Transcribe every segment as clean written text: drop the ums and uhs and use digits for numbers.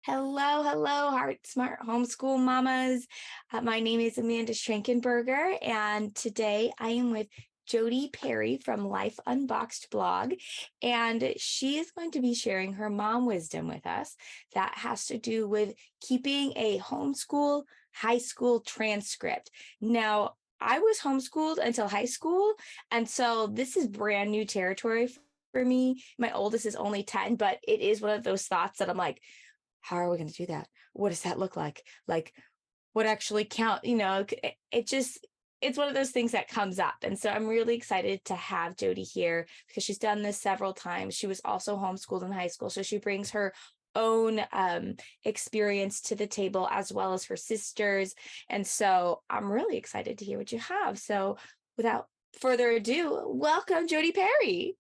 Hello, hello, Heart Smart Homeschool Mamas. My name is Amanda Schrankenberger, and today I am with Jodie Perry from Life Unboxed blog, and she is going to be sharing her mom wisdom with us that has to do with keeping a homeschool high school transcript. Now, I was homeschooled until high school, and so this is brand new territory for me. My oldest is only 10, but it is one of those thoughts that I'm like, how are we going to do that? What does that look like? Like, what actually count? It's one of those things that comes up. And so I'm really excited to have Jodie here because she's done this several times. She was also homeschooled in high school. So she brings her own experience to the table as well as her sisters. And so I'm really excited to hear what you have. So without further ado, welcome, Jodie Perry.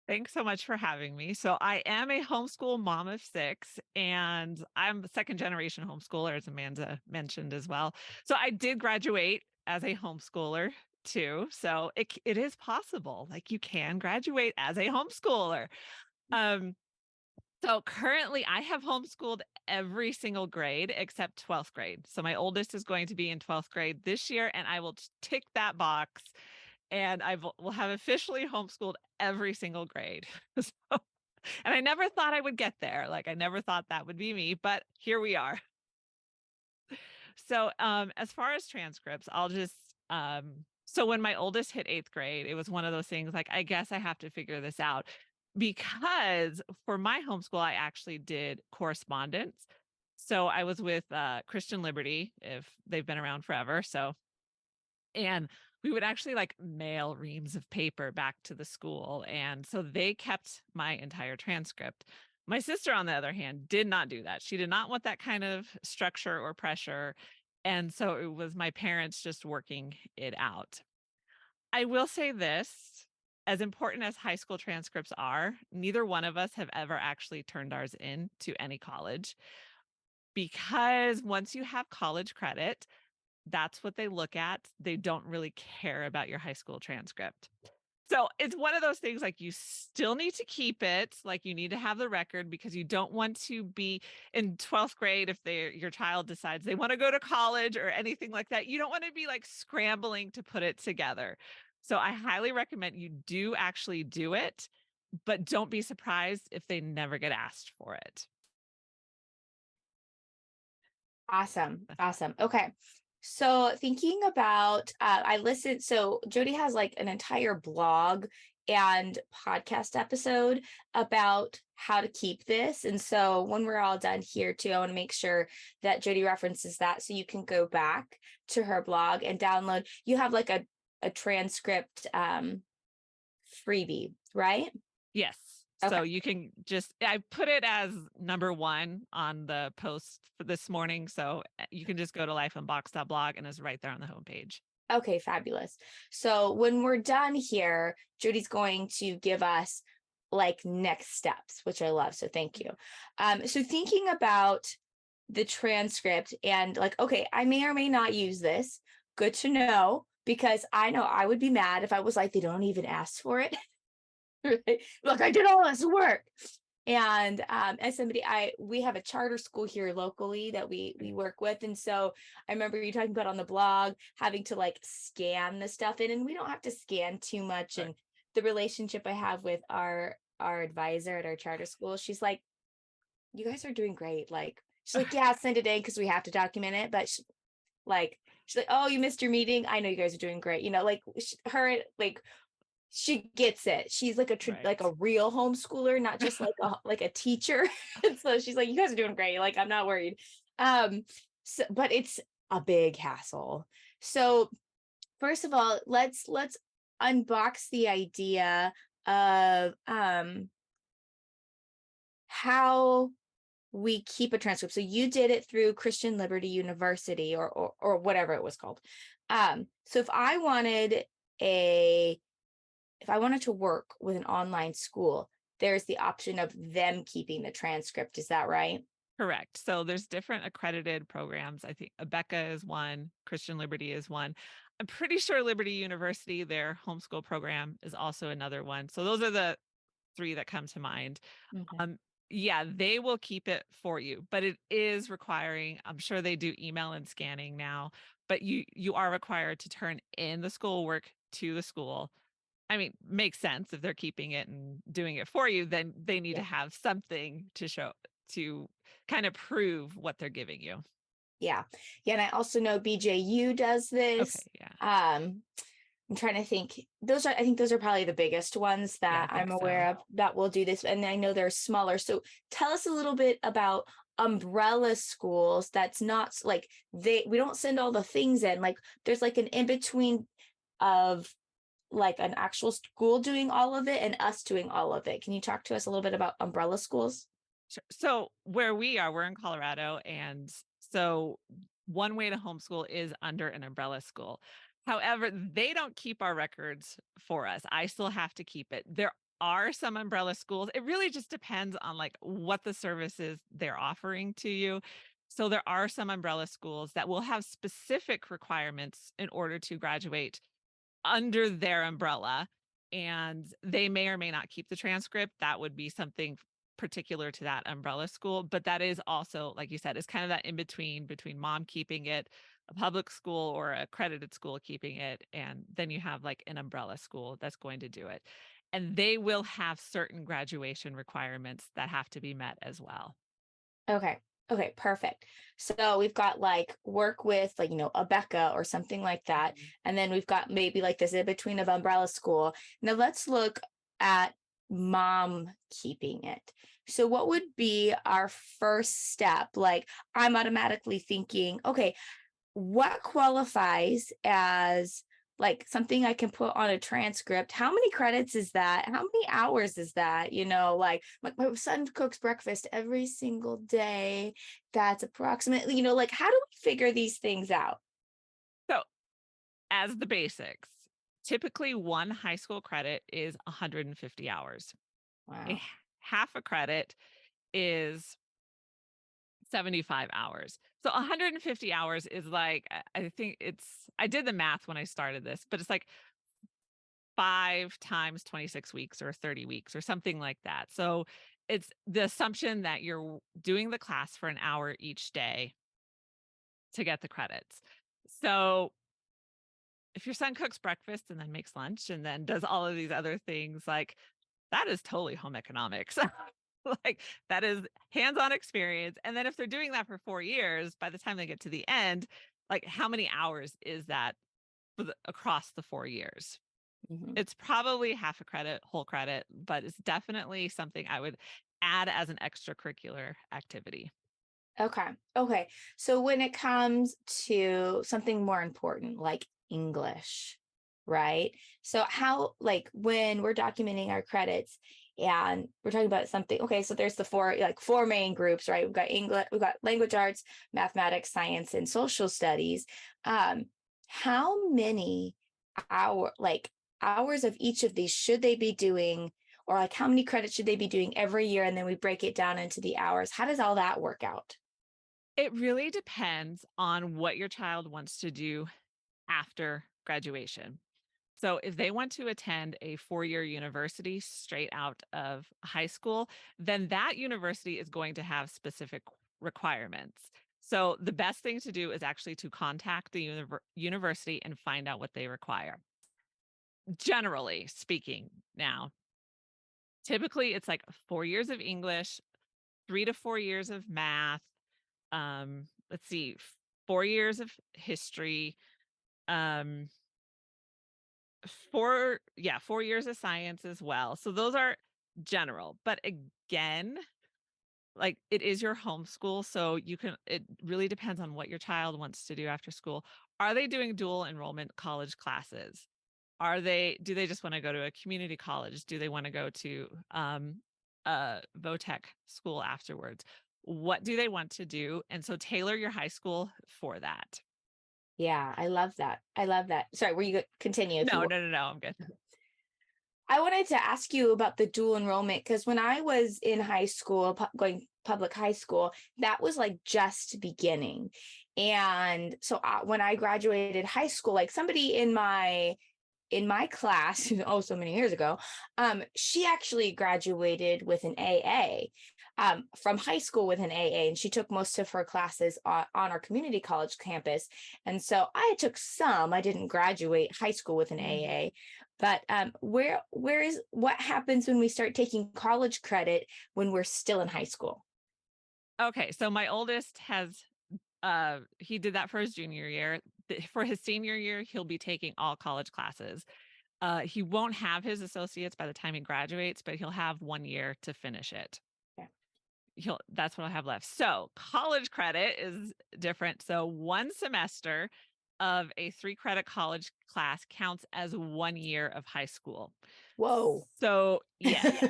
Thanks so much for having me. So I am a homeschool mom of 6, and I'm a second generation homeschooler, as Amanda mentioned as well. So I did graduate as a homeschooler too. So it is possible. Like, you can graduate as a homeschooler. Um, so currently I have homeschooled every single grade except 12th grade. So my oldest is going to be in 12th grade this year, and I will tick that box, and will have officially homeschooled every single grade. So, and I never thought I would get there. Like, I never thought that would be me, but here we are. So, as far as transcripts, I'll just, so when my oldest hit 8th grade, it was one of those things like, I guess I have to figure this out, because for my homeschool, I actually did correspondence. So I was with Christian Liberty, if they've been around forever. So, and we would actually like mail reams of paper back to the school. And so they kept my entire transcript. My sister, on the other hand, did not do that. She did not want that kind of structure or pressure. And so it was my parents just working it out. I will say this, as important as high school transcripts are, neither one of us have ever actually turned ours in to any college, because once you have college credit, that's what they look at. They don't really care about your high school transcript. So it's one of those things, like, you still need to keep it, like, you need to have the record, because you don't want to be in 12th grade if your child decides they want to go to college or anything like that. You don't want to be like scrambling to put it together. So I highly recommend you do actually do it, but don't be surprised if they never get asked for it. Awesome. Awesome. Okay. So thinking about, I listened, so Jody has like an entire blog and podcast episode about how to keep this. And so when we're all done here too, I want to make sure that Jody references that so you can go back to her blog and download. You have like a transcript freebie, right? Yes. Okay. So you can just, I put it as number 1 on the post for this morning. So you can just go to lifeunboxed.blog, and it's right there on the homepage. Okay, fabulous. So when we're done here, Jody's going to give us like next steps, which I love. So thank you. So thinking about the transcript and like, okay, I may or may not use this. Good to know, because I know I would be mad if I was like, they don't even ask for it. Right? Look, I did all this work. And as somebody, we have a charter school here locally that we work with, and so I remember you talking about on the blog having to like scan the stuff in, and we don't have to scan too much. Right. And the relationship I have with our advisor at our charter school, she's like, "You guys are doing great." Like she's like, "Yeah, send it in because we have to document it," but she's like, "Oh, you missed your meeting. I know you guys are doing great." Like her like she gets it. She's like like Right. a real homeschooler, not just like a teacher. And so she's like, "You guys are doing great. Like, I'm not worried." So, but it's a big hassle. So first of all, let's unbox the idea of how we keep a transcript. So you did it through Christian Liberty University or whatever it was called. So if I wanted to work with an online school, there's the option of them keeping the transcript. Is that right? Correct. So there's different accredited programs. I think Abeka is one, Christian Liberty is one. I'm pretty sure Liberty University, their homeschool program, is also another one. So those are the 3 that come to mind. Okay. Um, yeah, they will keep it for you, but it is requiring, I'm sure they do email and scanning now, but you are required to turn in the schoolwork to the school. I mean, makes sense if they're keeping it and doing it for you, then they need to Yeah. have something to show to kind of prove what they're giving you. Yeah. Yeah. And I also know BJU does this. Okay, yeah. I'm trying to think. I think those are probably the biggest ones Yeah, I that I'm think aware so. of that will do this. And I know they're smaller. So tell us a little bit about umbrella schools. That's not like we don't send all the things in. Like there's like an in between of like an actual school doing all of it and us doing all of it. Can you talk to us a little bit about umbrella schools? Sure. So where we are, we're in Colorado, and so one way to homeschool is under an umbrella school. However, they don't keep our records for us. I still have to keep it. There are some umbrella schools. It really just depends on like what the services they're offering to you. So there are some umbrella schools that will have specific requirements in order to graduate under their umbrella, and they may or may not keep the transcript. That would be something particular to that umbrella school, but that is also, like you said, is kind of that in between mom keeping it, a public school or a accredited school keeping it, and then you have like an umbrella school that's going to do it. And they will have certain graduation requirements that have to be met as well. Okay. Okay, perfect. So we've got like work with like, a Becca or something like that. Mhm. And then we've got maybe like this in between of umbrella school. Now let's look at mom keeping it. So what would be our first step? Like I'm automatically thinking, okay, what qualifies as like something I can put on a transcript? How many credits is that? How many hours is that? Like my son cooks breakfast every single day. That's approximately, like how do we figure these things out? So, as the basics, typically one high school credit is 150 hours. A Wow. half a credit is 75 hours. So 150 hours is like, I think I did the math when I started this, but it's like 5 times 26 weeks or 30 weeks or something like that. So it's the assumption that you're doing the class for an hour each day to get the credits. So if your son cooks breakfast and then makes lunch and then does all of these other things, like that is totally home economics. Like that is hands-on experience. And then if they're doing that for 4 years, by the time they get to the end, like how many hours is that across the 4 years? Mhm. It's probably half a credit, whole credit, but it's definitely something I would add as an extracurricular activity. Okay. Okay. So when it comes to something more important like English, right? So how like when we're documenting our credits and we're talking about something, okay, so there's the four main groups, right? We've got English, we've got language arts, mathematics, science, and social studies. Um, how many hours of each of these should they be doing? Or like how many credits should they be doing every year? And then we break it down into the hours. How does all that work out? It really depends on what your child wants to do after graduation. So, if they want to attend a 4 year university straight out of high school, then that university is going to have specific requirements. So, the best thing to do is actually to contact the university and find out what they require. Generally speaking, now, typically it's like 4 years of English, 3 to 4 years of math. Let's see, 4 years of history, um, 4 years of science as well. So those are general. But again, like it is your homeschool. So it really depends on what your child wants to do after school. Are they doing dual enrollment college classes? Do they just want to go to a community college? Do they want to go to a VOTEC school afterwards? What do they want to do? And so tailor your high school for that. Yeah, I love that. I love that. Sorry, were you continue if you No, will. no, no, no. I'm good. I wanted to ask you about the dual enrollment because when I was in high school, going public high school, that was like just beginning. And so when I graduated high school, like somebody in my class, oh, so many years ago, she actually graduated with an AA. from high school with an AA, and she took most of her classes on our community college campus. And so I took some. I didn't graduate high school with an AA, but what happens when we start taking college credit when we're still in high school? Okay, so my oldest has he did that for his junior year. For his senior year, he'll be taking all college classes. He won't have his associates by the time he graduates, but he'll have 1 year to finish it. Yeah. That's what I have left. So college credit is different. So 1 semester of a 3-credit college class counts as 1 year of high school. Whoa. So yes.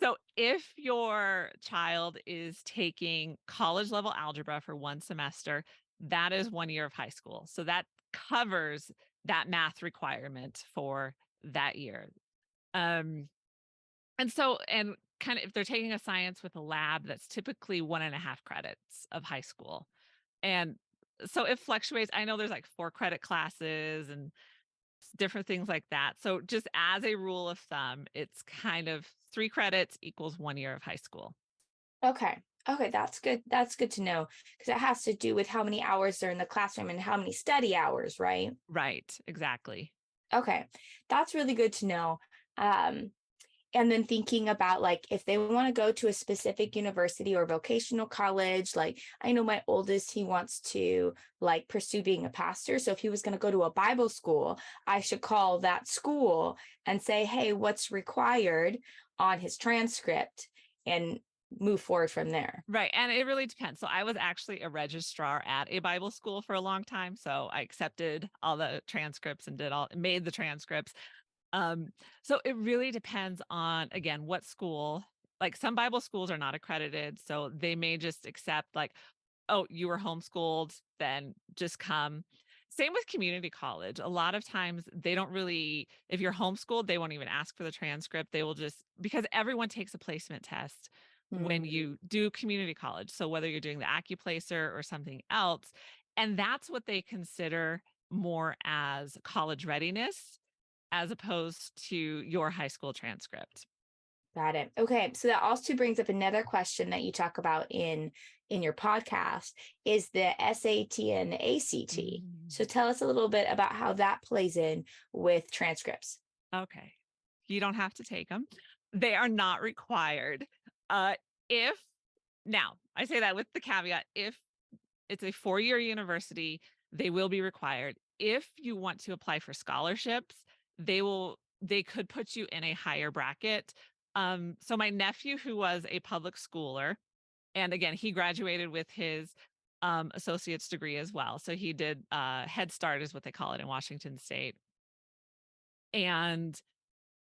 So if your child is taking college level algebra for 1 semester, that is 1 year of high school. So that covers that math requirement for that year. Um, and kind of if they're taking a science with a lab, that's typically 1.5 credits of high school. And so it fluctuates. I know there's like 4-credit classes and different things like that. So just as a rule of thumb, it's kind of 3 credits equals 1 year of high school. Okay. Okay, that's good. That's good to know because it has to do with how many hours they're in the classroom and how many study hours, right? Right, exactly. Okay, that's really good to know. Um, and then thinking about like if they want to go to a specific university or vocational college, like I know my oldest, he wants to like pursue being a pastor. So if he was going to go to a Bible school, I should call that school and say, hey, what's required on his transcript and move forward from there. Right, and it really depends. So I was actually a registrar at a Bible school for a long time, so I accepted all the transcripts and made the transcripts. Um, so it really depends on, again, what school. Like some Bible schools are not accredited, so they may just accept like, oh, you were homeschooled, then just come. Same with community college. A lot of times they don't really, if you're homeschooled, they won't even ask for the transcript. They will just, because everyone takes a placement test when Mm, you do community college. So whether you're doing the AccuPlacer or something else, and that's what they consider more as college readiness as opposed to your high school transcript. got it. Okay, so that also brings up another question that you talk about in your podcast is the SAT and the ACT. Mm. So tell us a little bit about how that plays in with transcripts. Okay. You don't have to take them. They are not required. Uh, if Now I say that with the caveat, if it's a 4-year university, they will be required. If you want to apply for scholarships, they could put you in a higher bracket. So my nephew, who was a public schooler, and again, he graduated with his associate's degree as well. So he did Head Start, is what they call it in Washington State. And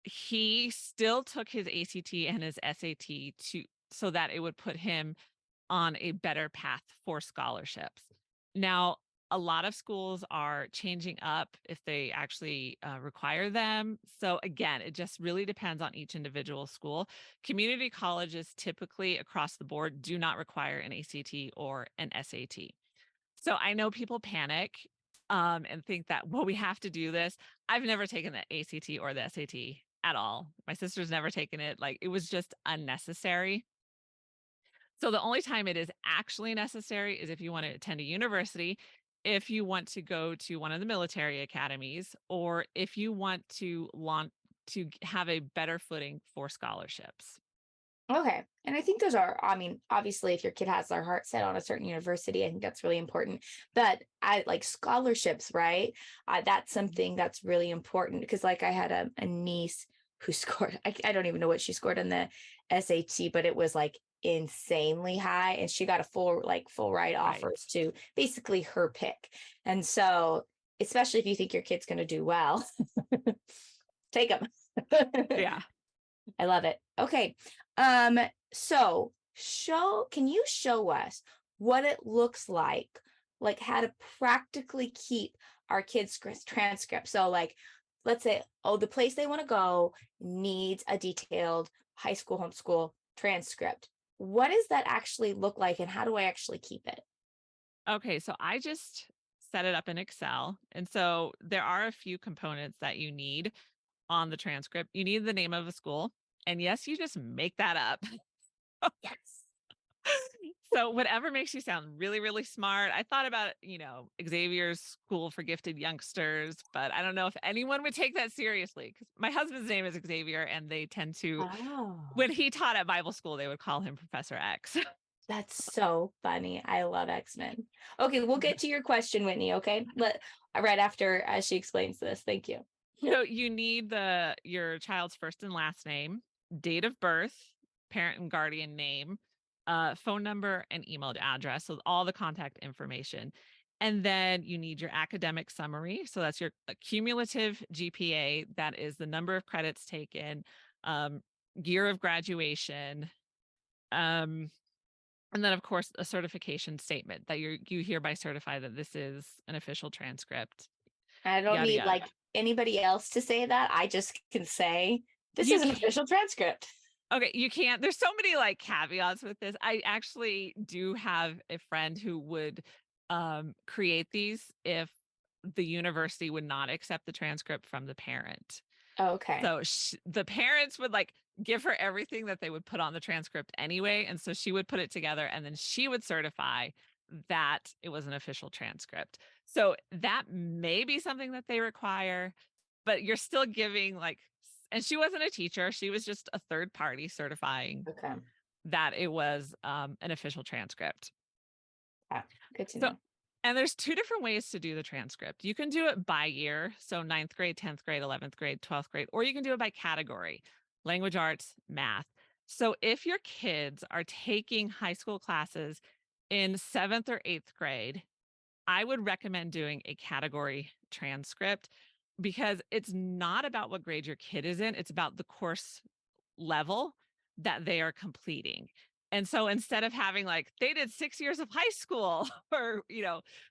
he still took his ACT and his SAT so that it would put him on a better path for scholarships. Now, a lot of schools are changing up if they actually require them. So again, it just really depends on each individual school. Community colleges typically across the board do not require an ACT or an SAT. So I know people panic and think that, well, we have to do this. I've never taken the ACT or the SAT at all. My sister's never taken it. Like it was just unnecessary. So the only time it is actually necessary is if you want to attend a university, if you want to go to one of the military academies, or if you want to have a better footing for scholarships. Okay. And I think those are, I mean, obviously, if your kid has their heart set on a certain university, I think that's really important. But I like scholarships, right? That's something that's really important because, like, I had a niece who scored, I don't even know what she scored on the SAT, but it was like insanely high. And she got a full ride Right. offers to basically her pick. And so, especially if you think your kid's going to do well, take them. Yeah. I love it. Okay. Um, so can you show us what it looks like how to practically keep our kids' transcript? So like, let's say, oh, the place they want to go needs a detailed high school homeschool transcript. What does that actually look like and how do I actually keep it? Okay. So I just set it up in Excel. And so there are a few components that you need on the transcript. You need the name of a school. And yes, you just make that up. Yes. So whatever makes you sound really, really smart. I thought about, Xavier's School for Gifted Youngsters, but I don't know if anyone would take that seriously because my husband's name is Xavier and they tend to, Oh, when he taught at Bible school, they would call him Professor X. that's so funny. I love X-Men. Okay, we'll get to your question, Whitney. Okay, right after as she explains this. Thank you. So you need your child's first and last name, date of birth, parent and guardian name, phone number, and email address. So all the contact information. And then you need your academic summary. So that's your cumulative GPA. That is the number of credits taken, um, year of graduation, um, and then of course a certification statement that you hereby certify that this is an official transcript. I don't Yada need yada. like anybody else to say that. I just can say this You is an can official transcript. Okay, you can't there's so many, like, caveats with this. I actually do have a friend who would, create these if the university would not accept the transcript from the parent. Okay. So, the parents would, like, give her everything that they would put on the transcript anyway, and so she would put it together, and then she would certify that it was an official transcript. So, that may be something that they require, but you're still giving, like and she wasn't a teacher, she was just a third party certifying Okay. that it was, an official transcript. Yeah, good to So know. and there's 2 different ways to do the transcript. You can do it by year, so ninth grade, 10th grade, 11th grade, 12th grade, or you can do it by category, language arts, math. So if your kids are taking high school classes in 7th or 8th grade, I would recommend doing a category transcript because it's not about what grade your kid is in, it's about the course level that they are completing. And so instead of having like they did 6 years of high school or,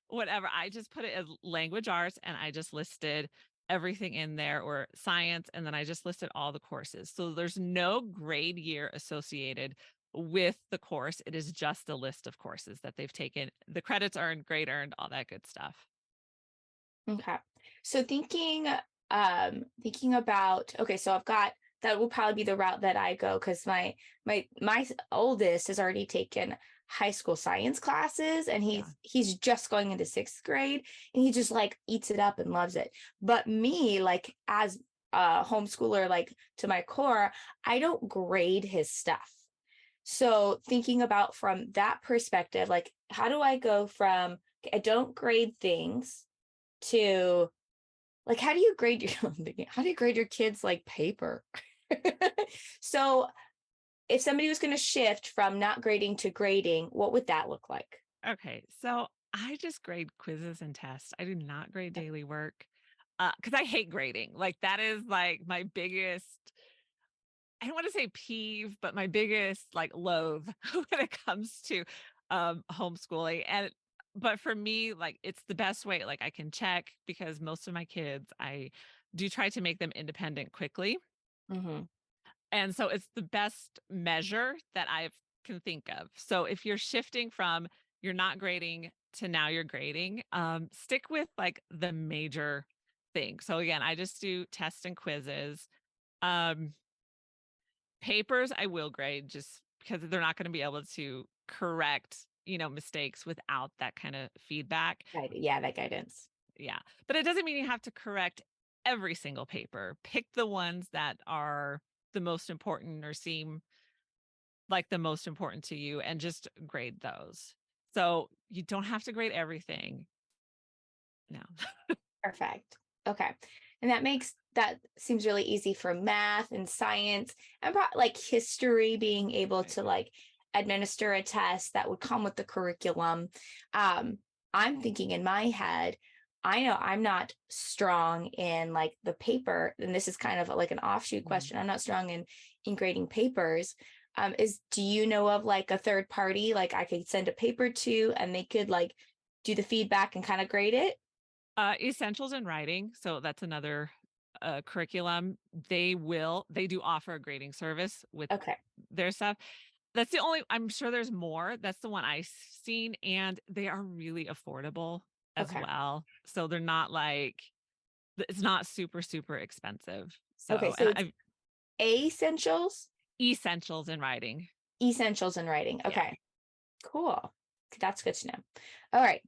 whatever, I just put it as language arts and I just listed everything in there or science and then I just listed all the courses. So there's no grade year associated with the course. It is just a list of courses that they've taken, the credits earned, grade earned, all that good stuff. Okay. So thinking about, okay, so I've got that will probably be the route that I go because my oldest has already taken high school science classes and Yeah. he's just going into 6th grade and he just like eats it up and loves it. But me, like as a homeschooler, like to my core, I don't grade his stuff. So thinking about from that perspective, like how do I go from I don't grade things to like how do you grade your how do you grade your kids like paper? So if somebody was going to shift from not grading to grading, what would that look like? Okay. So I just grade quizzes and tests. I do not grade daily work because I hate grading. Like that is like my biggest I don't want to say peeve, but my biggest like loathe when it comes to homeschooling. But for me, like it's the best way. Like I can check because most of my kids, I do try to make them independent quickly. Hmm. And so it's the best measure that I can think of. So if you're shifting from you're not grading to now you're grading, stick with like the major thing. So again, I just do tests and quizzes. Um, Papers, I will grade just because they're not gonna be able to correct, mistakes without that kind of feedback. Right. Yeah, that guidance. Yeah, but it doesn't mean you have to correct every single paper. Pick the ones that are the most important or seem like the most important to you and just grade those. So, you don't have to grade everything. No. Perfect. Okay. And that seems really easy for math and science and like history, being able Right. to like administer a test that would come with the curriculum. Um, I'm thinking in my head, I know I'm not strong in like the paper, and this is kind of like an offshoot Mm. question. I'm not strong in grading papers. Do you know of like a third party like I could send a paper to and they could like do the feedback and kind of grade it? Essentials in writing, so that's another, curriculum. They do offer a grading service with Okay. their stuff. That's the only I'm sure there's more. That's the one I've seen, and they are really affordable as Okay. well. So they're not like it's not super, super expensive. Okay. So So and it's I've essentials, essentials in writing. essentials in writing. Yeah. Okay. Cool. That's good to know. All right.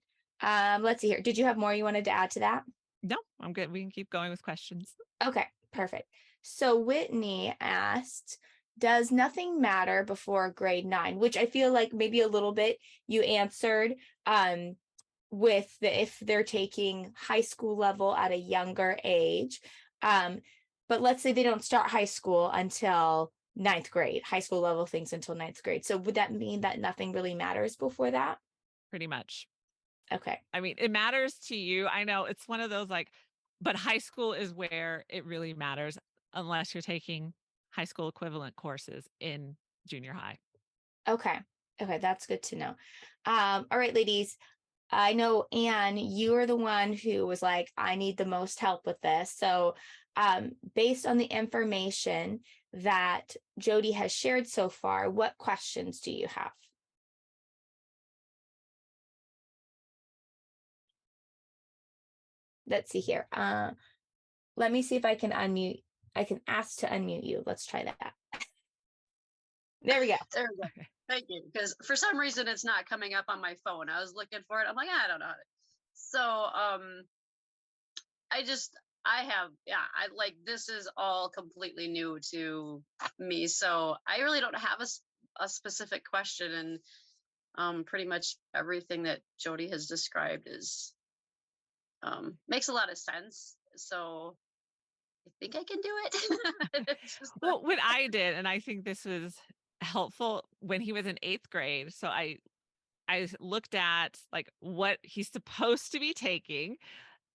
Let's see here. Did you have more you wanted to add to that? No, I'm good. We can keep going with questions. Okay, perfect. So Whitney asked, does nothing matter before grade 9? Which I feel like maybe a little bit you answered with if they're taking high school level at a younger age. But let's say they don't start high school until 9th grade, high school level things until 9th grade. So would that mean that nothing really matters before that? Pretty much. Okay. I mean, it matters to you. I know it's one of those like, but high school is where it really matters unless you're taking high school equivalent courses in junior high. Okay. Okay, that's good to know. All right, ladies. I know, Anne, you are the one who was like, I need the most help with this. So, based on the information that Jody has shared so far, what questions do you have? Let's see here. Let me see if I can unmute. I can ask to unmute you. Let's try that. There we go. There we go. Okay. Thank you. Because for some reason it's not coming up on my phone. I was looking for it. I'm like, I don't know how to. So I like this is all completely new to me. So I really don't have a specific question, and pretty much everything that Jody has described is makes a lot of sense. So I think I can do it. It's just Well, what I did, and I think this was helpful when he was in 8th grade. So I looked at like what he's supposed to be taking.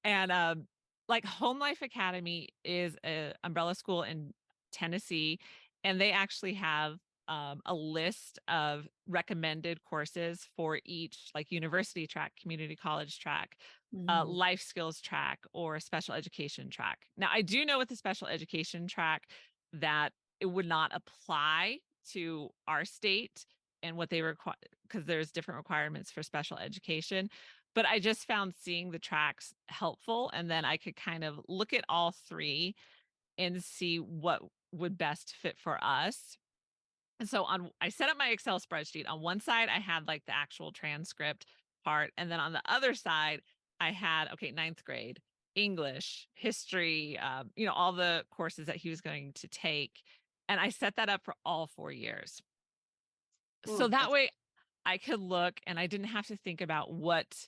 And like Home Life Academy is a umbrella school in Tennessee, and they actually have a list of recommended courses for each like university track, community college track, Mhm. life skills track, or special education track. Now, I do know with the special education track that it would not apply to our state and what they require because there's different requirements for special education. But I just found seeing the tracks helpful. And then I could kind of look at all three and see what would best fit for us. And so I set up my Excel spreadsheet. On one side, I had like the actual transcript part. And then on the other side, I had, okay, 9th grade, English, history, all the courses that he was going to take. And I set that up for all 4 years. So that that's way I could look and I didn't have to think about what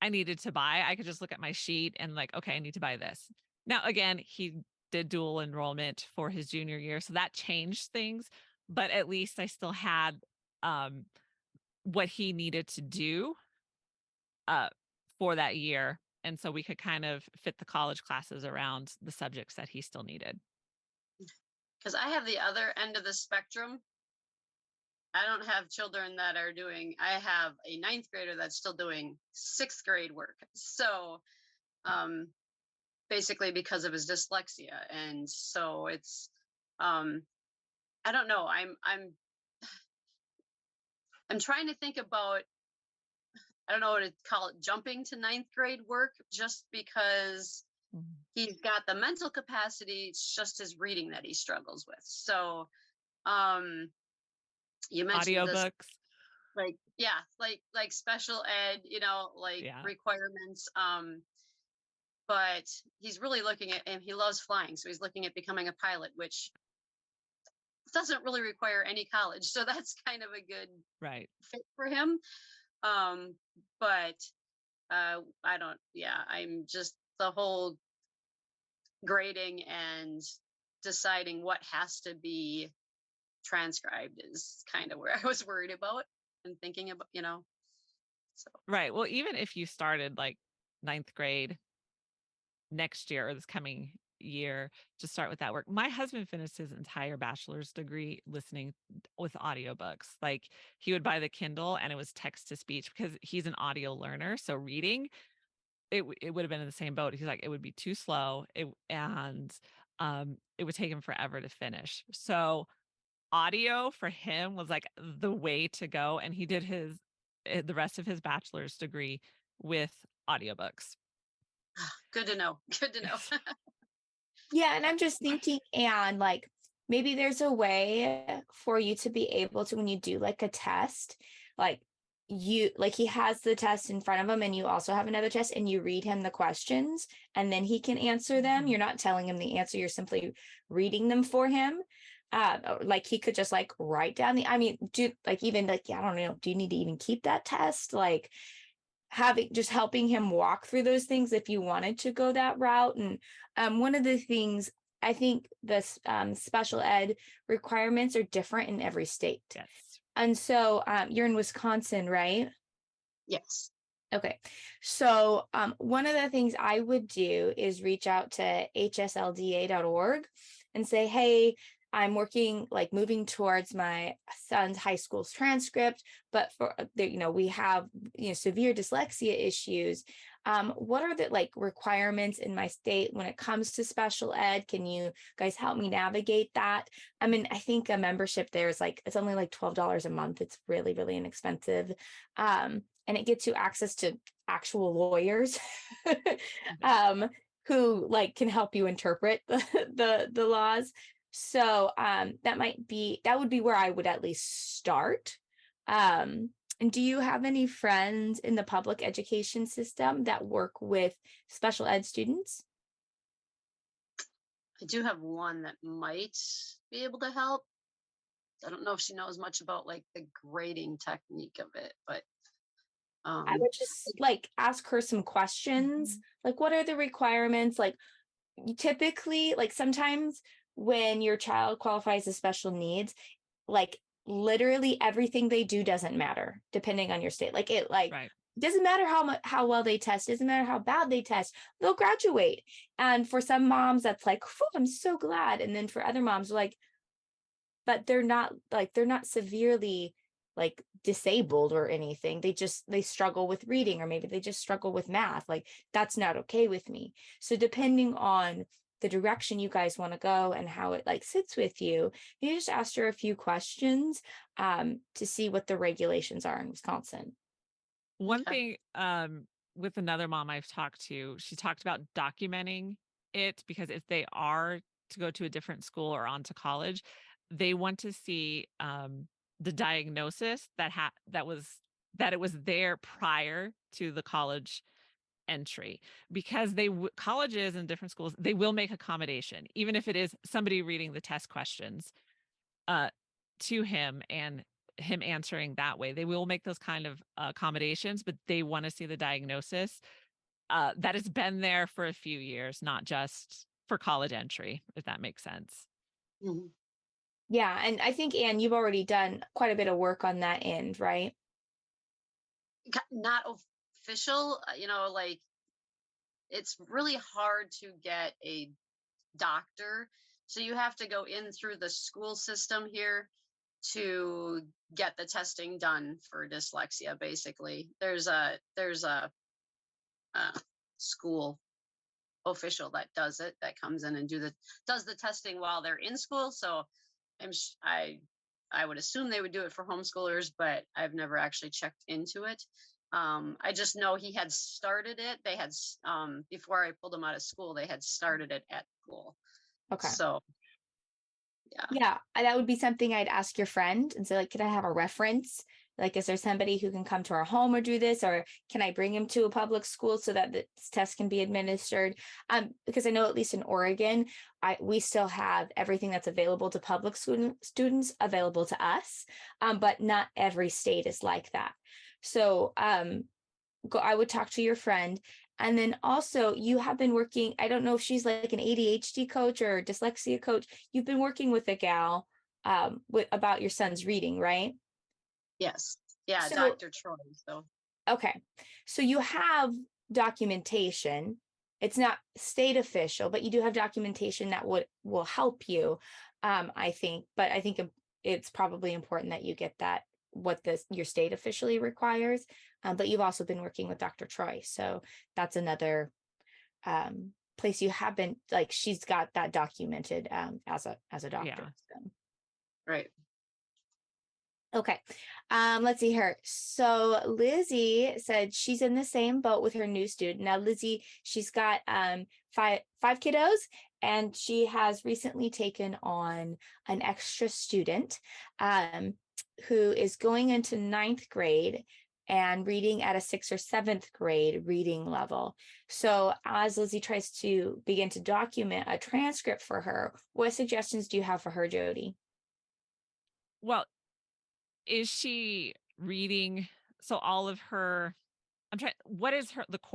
I needed to buy. I could just look at my sheet and like, okay, I need to buy this. Now, again, he did dual enrollment for his junior year, so that changed things, but at least I still had um, what he needed to do uh, for that year. And so we could kind of fit the college classes around the subjects that he still needed. because I have the other end of the spectrum. I don't have children that are doing, I have a 9th grader that's still doing 6th grade work. So basically because of his dyslexia. And so it's I don't know. I'm trying to think about, I don't know what to call it, jumping to 9th grade work, just because Mhm. he's got the mental capacity. It's just his reading that he struggles with. So um you mentioned this, Audiobooks. like, yeah, like special ed, like Yeah. requirements. But he's really looking at, and he loves flying, so he's looking at becoming a pilot, which doesn't really require any college. So that's kind of a good Right. fit for him. But I don't, yeah, I'm just the whole grading and deciding what has to be transcribed is kind of where I was worried about and thinking about, so. Right. Well, even if you started like 9th grade next year or this coming year to start with that work. My husband finished his entire bachelor's degree listening with audiobooks. Like he would buy the Kindle and it was text to speech because he's an audio learner. So reading, it would have been in the same boat. He's like, it would be too slow. It would take him forever to finish. So audio for him was like the way to go. And he did the rest of his bachelor's degree with audiobooks. Good to know. Good to know. Yeah, and I'm just thinking, and like maybe there's a way for you to be able to, when you do like a test, like he has the test in front of him and you also have another test and you read him the questions and then he can answer them. You're not telling him the answer, you're simply reading them for him. Like he could just like write down I don't know, do you need to even keep that test? Like helping him walk through those things if you wanted to go that route. And one of the things, I think the special ed requirements are different in every state. Yes. And so you're in Wisconsin, right? Yes. Okay. So one of the things I would do is reach out to hslda.org and say, hey, I'm moving towards my son's high school's transcript, but for we have severe dyslexia issues. What are the requirements in my state when it comes to special ed? Can you guys help me navigate that? I mean, I think a membership there is it's only like $12 a month. It's really, really inexpensive. And it gets you access to actual lawyers who can help you interpret the laws. So that would be where I would at least start. And do you have any friends in the public education system that work with special ed students? I do have one that might be able to help. I don't know if she knows much about the grading technique of it, but I would just ask her some questions. What are the requirements? Typically, sometimes when your child qualifies as special needs, literally everything they do doesn't matter depending on your state. Right. Doesn't matter how well they test, doesn't matter how bad they test, they'll graduate. And for some moms, that's I'm so glad. And then for other moms, but they're not severely disabled or anything. They struggle with reading, or maybe they just struggle with math. That's not okay with me. So depending on the direction you guys want to go and how it sits with you, you just ask her a few questions to see what the regulations are in Wisconsin. One thing with another mom I've talked to, she talked about documenting it, because if they are to go to a different school or on to college, they want to see the diagnosis that it was there prior to the college entry, because colleges and different schools, they will make accommodation, even if it is somebody reading the test questions to him and him answering that way. They will make those kind of accommodations, but they want to see the diagnosis that has been there for a few years, not just for college entry, if that makes sense. Mm-hmm. Yeah. And I think, Anne, you've already done quite a bit of work on that end, right? Not official, it's really hard to get a doctor. So you have to go in through the school system here to get the testing done for dyslexia. Basically, there's a school official that does it, that comes in and does the testing while they're in school. So I would assume they would do it for homeschoolers, but I've never actually checked into it. I just know he had started it. They had before I pulled him out of school, they had started it at school. Okay. So yeah, that would be something I'd ask your friend and say, could I have a reference? Is there somebody who can come to our home or do this, or can I bring him to a public school so that this test can be administered? Because I know, at least in Oregon, we still have everything that's available to public students available to us, but not every state is like that. So I would talk to your friend. And then also, you have been working, I don't know if she's an ADHD coach or dyslexia coach. You've been working with a gal about your son's reading, right? Yes. Yeah, So, Dr. Troy. So okay. So you have documentation. It's not state official, but you do have documentation that will help you, I think. But I think it's probably important that you get that, what your state officially requires. But you've also been working with Dr. Troy. So that's another place you have been, she's got that documented as a doctor. Yeah. So. Right. Okay. Let's see here. So Lizzie said she's in the same boat with her new student. Now, Lizzie, she's got five kiddos, and she has recently taken on an extra student who is going into 9th grade. and reading at a 6th or 7th grade reading level. So as Lizzie tries to begin to document a transcript for her, what suggestions do you have for her, Jody? Well, is she reading? So all of her, I'm trying, what is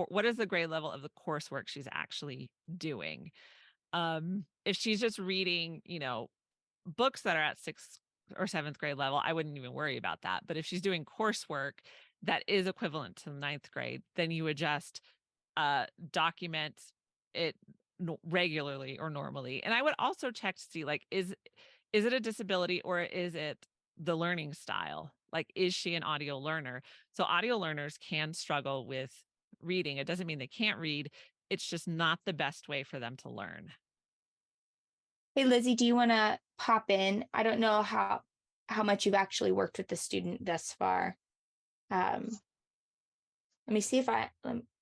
what is the grade level of the coursework she's actually doing? If she's just reading, books that are at 6th or 7th grade level, I wouldn't even worry about that. But if she's doing coursework that is equivalent to the 9th grade, then you would just document it regularly or normally. And I would also check to see, like, is it a disability or is it the learning style? Like, is she an audio learner? So audio learners can struggle with reading. It doesn't mean they can't read. It's just not the best way for them to learn. Hey, Lizzie, do you want to pop in? I don't know how much you've actually worked with the student thus far. Let me see if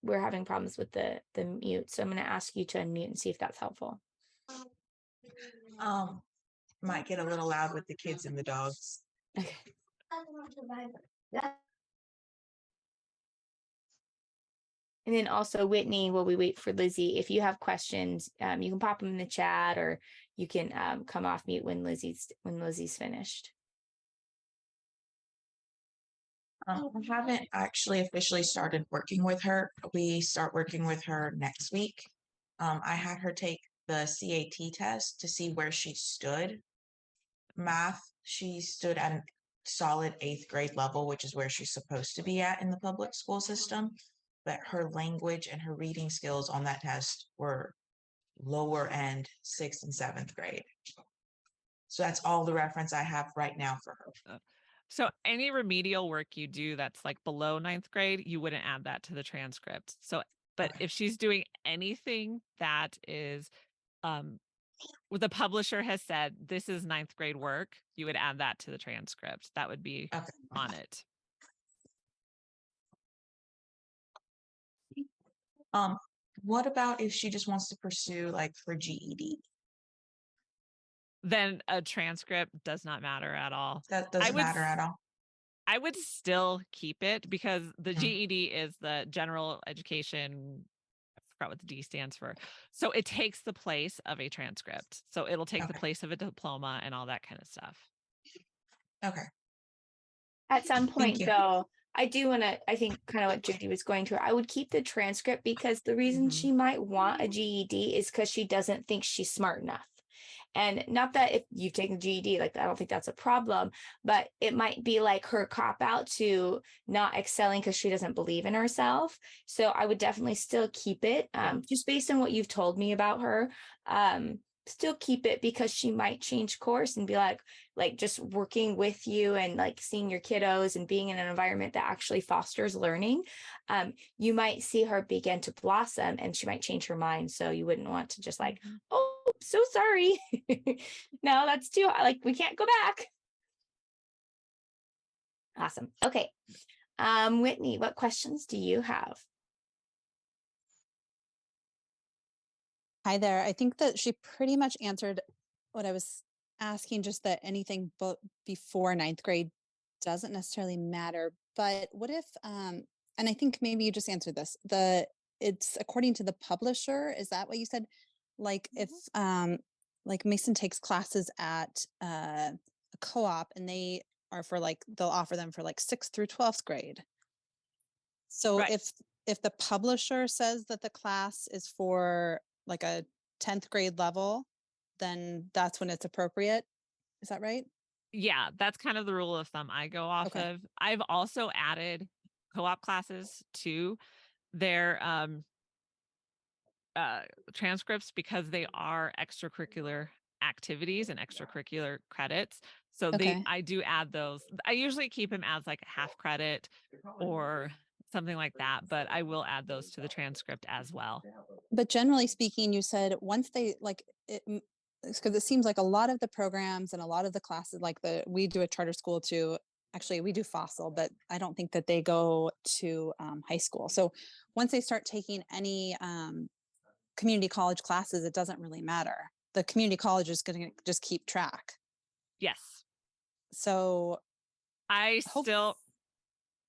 we're having problems with the mute. So I'm going to ask you to unmute and see if that's helpful. Might get a little loud with the kids and the dogs. Okay. And then also, Whitney, while we wait for Lizzie, if you have questions, you can pop them in the chat, or you can come off mute when Lizzie's finished. I haven't actually officially started working with her. We start working with her next week. I had her take the CAT test to see where she stood. Math, she stood at a solid 8th grade level, which is where she's supposed to be at in the public school system. But her language and her reading skills on that test were lower end 6th and 7th grade. So that's all the reference I have right now for her. So any remedial work you do that's like below 9th grade, you wouldn't add that to the transcript. So, but Okay. if she's doing anything that is, what the publisher has said, this is 9th grade work, you would add that to the transcript. That would be Okay. on it. What about if she just wants to pursue like her GED? Then a transcript does not matter at all. That doesn't matter at all. I would still keep it because the GED is the general education. I forgot what the D stands for. So it takes the place of a transcript. So it'll take the place of a diploma and all that kind of stuff. Okay. At some point, though, I do want to, I think kind of what Jody was going to, I would keep the transcript, because the reason she might want a GED is because she doesn't think she's smart enough. And not that if you've taken GED, like, I don't think that's a problem, but it might be like her cop out to not excelling because she doesn't believe in herself. So I would definitely still keep it, just based on what you've told me about her. Still keep it, because she might change course and be like just working with you and like seeing your kiddos and being in an environment that actually fosters learning. You might see her begin to blossom and she might change her mind. So you wouldn't want to just like, oh, so sorry. No, that's too, like, we can't go back. Awesome. Okay. Whitney, what questions do you have? Hi there. I think that she pretty much answered what I was asking, just that anything before 9th grade doesn't necessarily matter. But what if, and I think maybe you just answered this, it's according to the publisher, is that what you said? Like if, like Mason takes classes at a co-op and they are for like, they'll offer them for like 6th through 12th grade. So Right. if the publisher says that the class is for like a 10th grade level, then that's when it's appropriate. Is that right? Yeah, that's kind of the rule of thumb I go off of. I've also added co-op classes to their transcripts because they are extracurricular activities and extracurricular credits. So I do add those. I usually keep them as like a half credit or something like that, but I will add those to the transcript as well. But generally speaking, you said once they like it, because it seems like a lot of the programs and a lot of the classes, like we do a charter school too. Actually, we do Fossil, but I don't think that they go to high school. So once they start taking any community college classes, it doesn't really matter. The community college is going to just keep track. Yes. So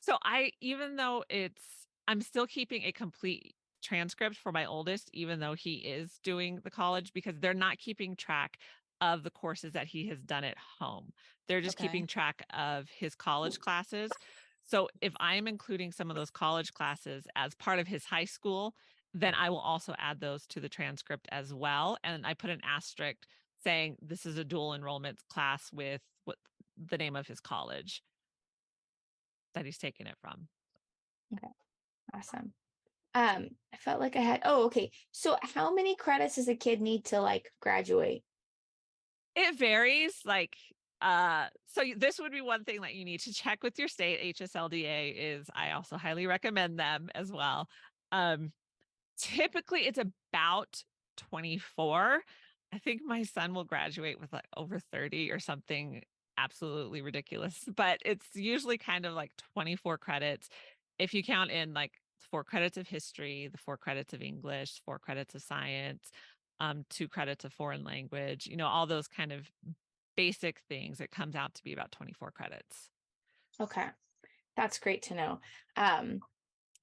So even though I'm still keeping a complete transcript for my oldest, even though he is doing the college, because they're not keeping track of the courses that he has done at home. They're just keeping Okay. track of his college classes. So if I'm including some of those college classes as part of his high school, then I will also add those to the transcript as well. And I put an asterisk saying this is a dual enrollment class with what the name of his college that he's taking it from. Okay, awesome. I felt like I had, okay. So how many credits does a kid need to like graduate? It varies. This would be one thing that you need to check with your state. HSLDA is, I also highly recommend them as well. Typically it's about 24. I think my son will graduate with like over 30 or something absolutely ridiculous, but it's usually kind of like 24 credits. If you count in like 4 credits of history, the 4 credits of English, 4 credits of science, 2 credits of foreign language, all those kind of basic things, it comes out to be about 24 credits. Okay, that's great to know.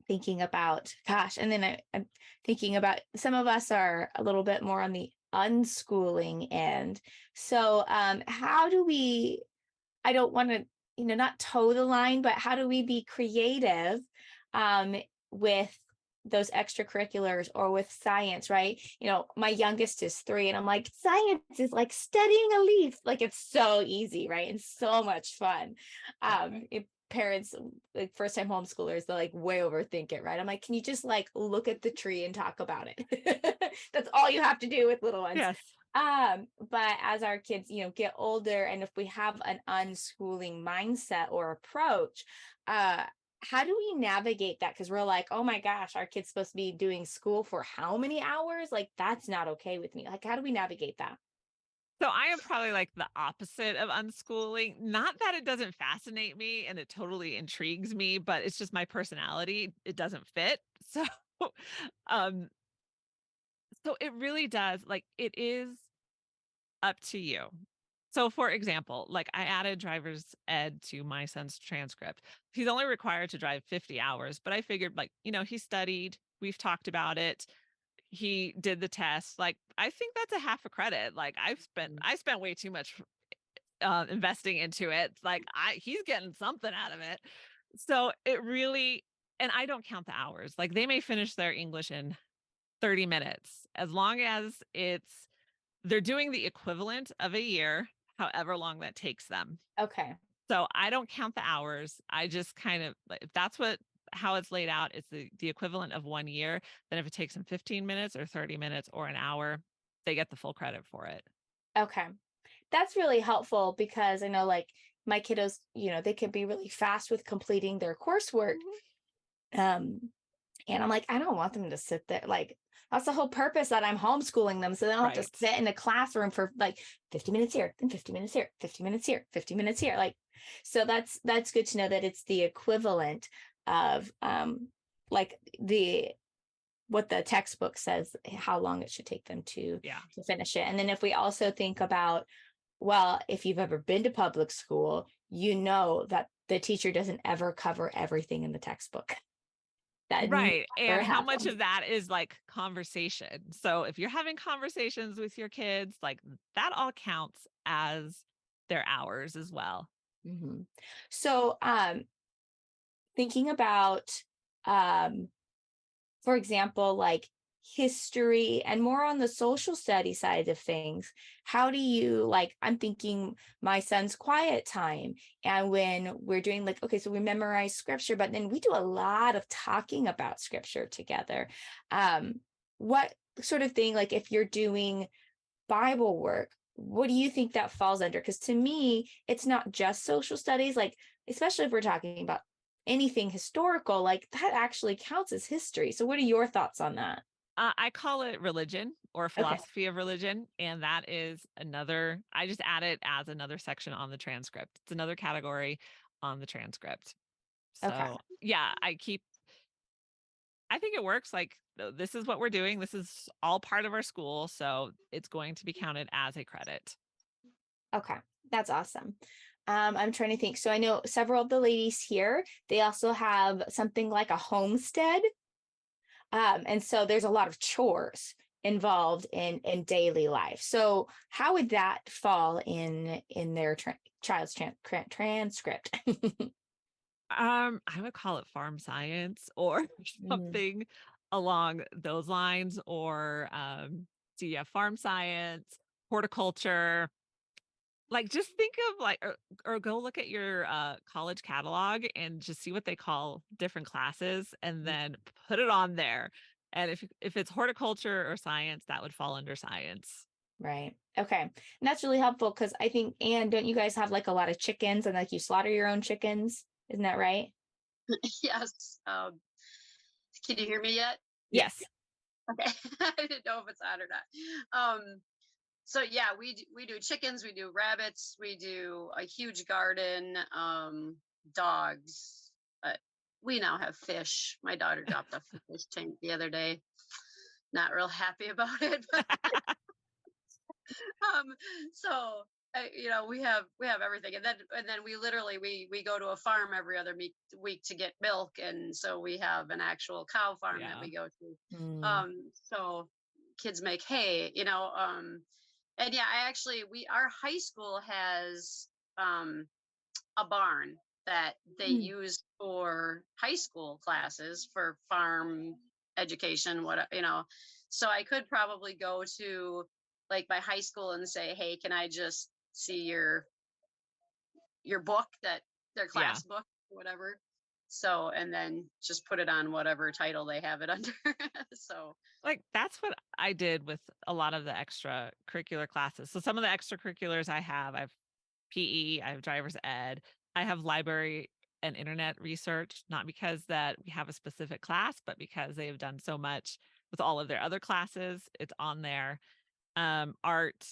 Thinking about, gosh, and then I'm thinking about some of us are a little bit more on the unschooling end. So how do we, I don't want to, not toe the line, but how do we be creative with those extracurriculars or with science, right? My youngest is 3 and I'm like, science is like studying a leaf. Like it's so easy, right? And so much fun. If parents, like first time homeschoolers, they're like way overthink it, right? I'm like, can you just like look at the tree and talk about it? That's all you have to do with little ones. Yes. But as our kids, get older, and if we have an unschooling mindset or approach, how do we navigate that? Because we're like, oh my gosh, our kid's supposed to be doing school for how many hours? Like, that's not okay with me. Like, how do we navigate that? So I am probably like the opposite of unschooling. Not that it doesn't fascinate me and it totally intrigues me, but it's just my personality. It doesn't fit. Um, so it really does, like, it is up to you. So for example, like I added driver's ed to my son's transcript. He's only required to drive 50 hours, but I figured like, he studied, we've talked about it. He did the test. Like, I think that's a half a credit. Like I spent way too much investing into it. Like he's getting something out of it. So it really, and I don't count the hours. Like they may finish their English in 30 minutes, as long as they're doing the equivalent of a year, however long that takes them. Okay. So I don't count the hours. I just kind of, if that's how it's laid out, it's the equivalent of 1 year. Then if it takes them 15 minutes or 30 minutes or an hour, they get the full credit for it. Okay. That's really helpful because I know like my kiddos, they can be really fast with completing their coursework. And I'm like, I don't want them to sit there. Like, that's the whole purpose that I'm homeschooling them. So they don't have to Right. sit in a classroom for like 50 minutes here, then 50 minutes here, 50 minutes here, 50 minutes here. Like, so that's good to know that it's the equivalent of like what the textbook says, how long it should take them to finish it. And then if we also think about, well, if you've ever been to public school, you know that the teacher doesn't ever cover everything in the textbook. That Right. never And how much happens. of that is like conversation? So if you're having conversations with your kids, like that all counts as their hours as well. Mhm. So, thinking about, um, for example, like history and more on the social study side of things, how do you like, I'm thinking my son's quiet time. And when we're doing like, okay, so we memorize scripture, but then we do a lot of talking about scripture together. What sort of thing, like if you're doing Bible work, what do you think that falls under? Because to me, it's not just social studies, like, especially if we're talking about anything historical, like that actually counts as history. So, what are your thoughts on that? I call it religion or Okay. philosophy of religion. And that is I just add it as another section on the transcript. It's another category on the transcript. Okay. So yeah, I think it works. Like this is what we're doing. This is all part of our school. So it's going to be counted as a credit. Okay. That's awesome. I'm trying to think. So I know several of the ladies here, they also have something like a homestead. And so there's a lot of chores involved in daily life. So how would that fall in their child's transcript? I would call it farm science or something along those lines, or so yeah, farm science, horticulture. Like, just think of like, or go look at your college catalog and just see what they call different classes, and then put it on there. And if it's horticulture or science, that would fall under science. Right. Okay. And that's really helpful because I think, Anne, don't you guys have like a lot of chickens and like you slaughter your own chickens? Isn't that right? Yes. Can you hear me yet? Yes. Okay. I didn't know if it's on or not. So yeah, we do chickens, we do rabbits, we do a huge garden, dogs. We now have fish. My daughter dropped off the fish tank the other day. Not real happy about it, but so we have everything, and then we literally we go to a farm every other week to get milk, and so we have an actual cow farm that we go to. So kids make hay, and yeah, our high school has a barn that they use for high school classes for farm education, so I could probably go to like my high school and say, hey, can I just see your book, that their class book, whatever. So, and then just put it on whatever title they have it under. So Like, that's what I did with a lot of the extracurricular classes. So some of the extracurriculars I have PE, I have driver's ed, I have library and internet research, not because that we have a specific class, but because they have done so much with all of their other classes. It's on there. Art,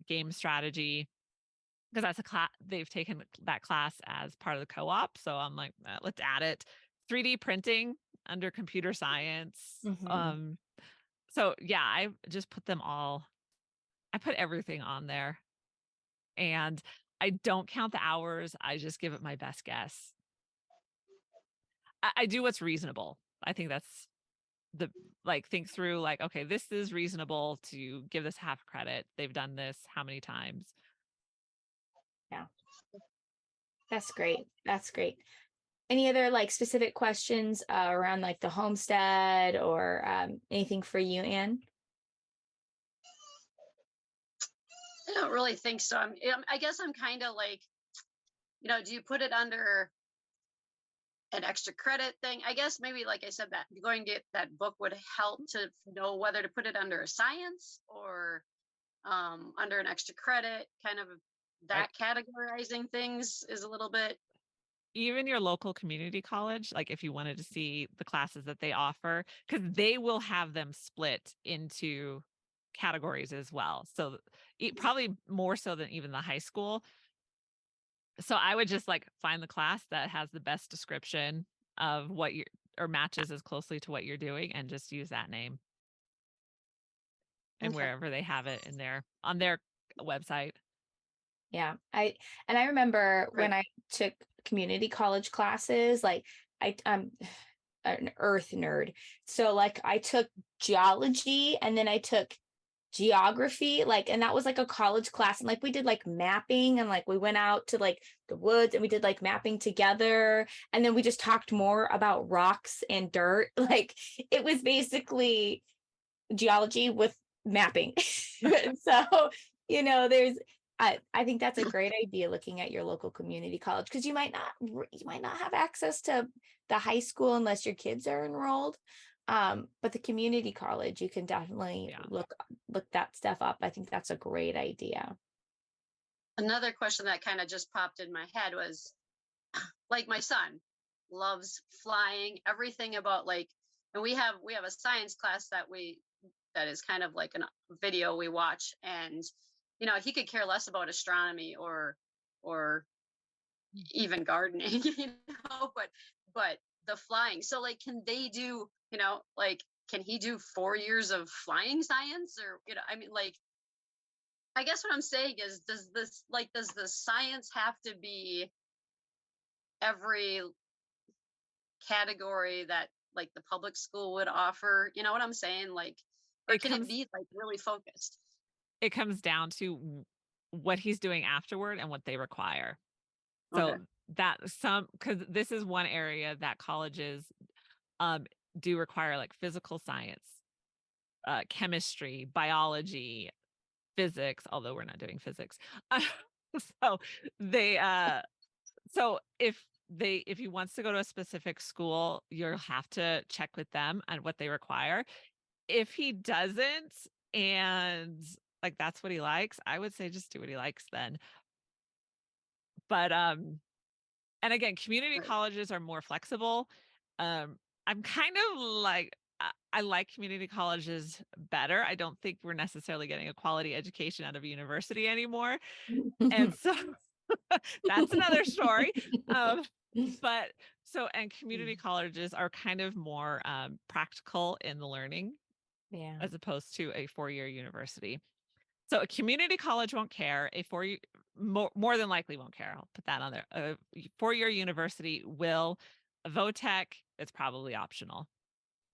game strategy, because that's a class they've taken that class as part of the co-op. So I'm like, let's add it. 3D printing under computer science. So yeah, I just put them all. I put everything on there, and I don't count the hours. I just give it my best guess. I do what's reasonable. I think that's the think through like, okay, this is reasonable to give this half credit. They've done this how many times? Yeah. That's great. That's great. Any other like specific questions around like the homestead or anything for you, Anne? I don't really think so. I guess I'm kind of like, do you put it under an extra credit thing? I guess maybe, like I said, that going to get that book would help to know whether to put it under a science or under an extra credit. Kind of that categorizing things is a little bit. Even your local community college, like if you wanted to see the classes that they offer, because they will have them split into categories as well. So probably more so than even the high school. So I would just like find the class that has the best description of what you're, or matches as closely to what you're doing, and just use that name. And wherever they have it on their website. Yeah. I remember when I took community college classes, like I'm an earth nerd. So like I took geology and then I took geography, and that was like a college class, and like we did like mapping, and like we went out to like the woods and we did like mapping together, and then we just talked more about rocks and dirt. Like it was basically geology with mapping. So there's I think that's a great idea, looking at your local community college, because you might not have access to the high school unless your kids are enrolled. But the community college, you can definitely look that stuff up. I think that's a great idea. Another question that kind of just popped in my head was, like, my son loves flying, everything about and we have a science class that is kind of like a video we watch, and he could care less about astronomy or even gardening, but the flying. So like, can they do, can he do 4 years of flying science, or I guess what I'm saying is, does the science have to be every category that like the public school would offer? You know what I'm saying? Like, or It can it comes be like really focused? it comes down to what he's doing afterward and what they require. Okay. So that because this is one area that colleges um do require, like physical science, chemistry, biology, physics, although we're not doing physics. So they so if he wants to go to a specific school, you'll have to check with them on what they require. If he doesn't, and like that's what he likes, I would say just do what he likes then. But and again, community Right. colleges are more flexible. I'm kind of like I like community colleges better. I don't think we're necessarily getting a quality education out of a university anymore. And so that's another story. Um, but and community colleges are kind of more practical in the learning Yeah. as opposed to a 4-year university. So a community college won't care. A 4-year more than likely won't care. I'll put that on there. A 4-year university will. A VOTEC, it's probably optional.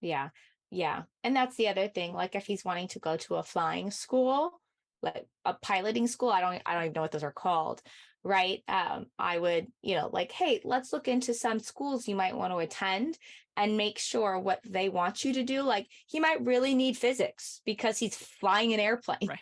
Yeah. Yeah. And that's the other thing. Like if he's wanting to go to a flying school, like a piloting school, I don't even know what those are called. Right. I would, like, hey, let's look into some schools you might want to attend and make sure what they want you to do. Like he might really need physics because he's flying an airplane. Right.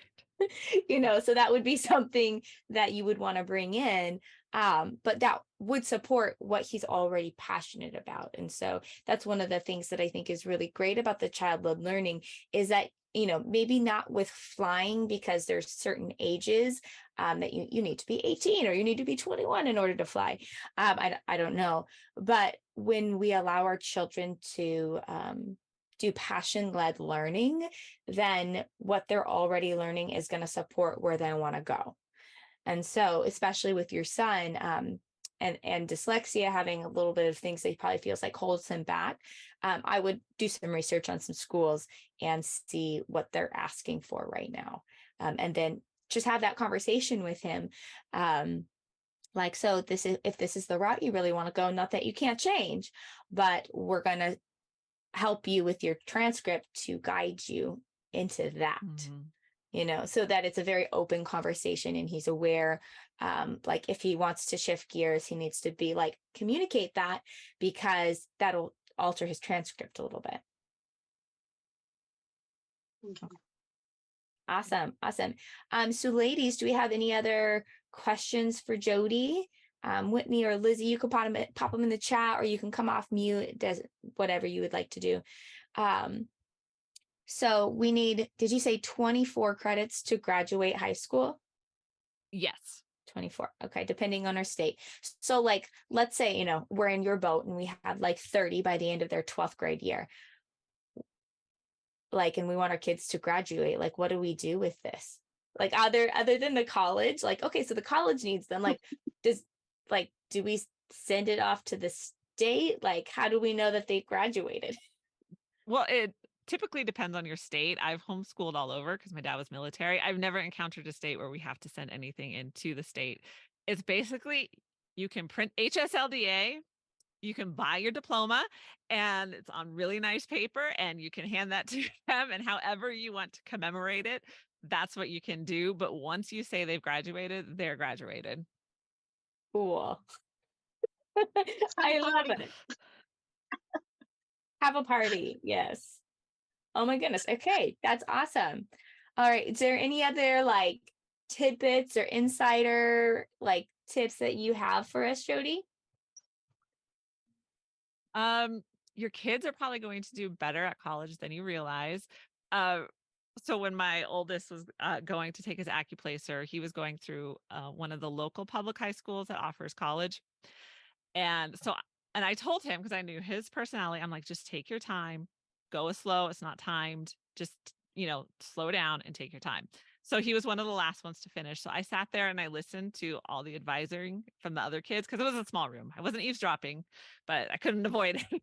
So that would be something that you would want to bring in. But that would support what he's already passionate about. And so that's one of the things that I think is really great about the child-led learning is that, maybe not with flying because there's certain ages that you need to be 18 or you need to be 21 in order to fly. I don't know. But when we allow our children to do passion-led learning, then what they're already learning is going to support where they want to go. And so, especially with your son, and dyslexia, having a little bit of things that he probably feels like holds him back, I would do some research on some schools and see what they're asking for right now. And then just have that conversation with him. Like, so if this is the route you really want to go, not that you can't change, but we're going to help you with your transcript to guide you into that. So that it's a very open conversation and he's aware, like if he wants to shift gears, he needs to be like, communicate that because that'll alter his transcript a little bit. Okay. Awesome. So ladies, do we have any other questions for Jody? Whitney or Lizzie, you could pop them in the chat or you can come off mute. It does whatever you would like to do. So we need, did you say 24 credits to graduate high school? Yes. 24. Okay. Depending on our state. So like, let's say, we're in your boat and we have like 30 by the end of their 12th grade year. Like, and we want our kids to graduate. Like, what do we do with this? Like other than the college, like, okay, so the college needs them. Like, do we send it off to the state? Like, how do we know that they graduated? Well, it typically depends on your state. I've homeschooled all over because my dad was military. I've never encountered a state where we have to send anything into the state. It's basically, you can print HSLDA, you can buy your diploma, and it's on really nice paper, and you can hand that to them, and however you want to commemorate it, that's what you can do. But once you say they've graduated, they're graduated. Cool. I love it. Have a party. Yes. Oh my goodness. Okay. That's awesome. All right. Is there any other like tidbits or insider like tips that you have for us, Jody? Your kids are probably going to do better at college than you realize. So when my oldest was going to take his AccuPlacer, he was going through one of the local public high schools that offers college. And I told him, because I knew his personality, I'm like, just take your time, go slow. It's not timed. Just, slow down and take your time. So he was one of the last ones to finish. So I sat there and I listened to all the advising from the other kids because it was a small room. I wasn't eavesdropping, but I couldn't avoid it.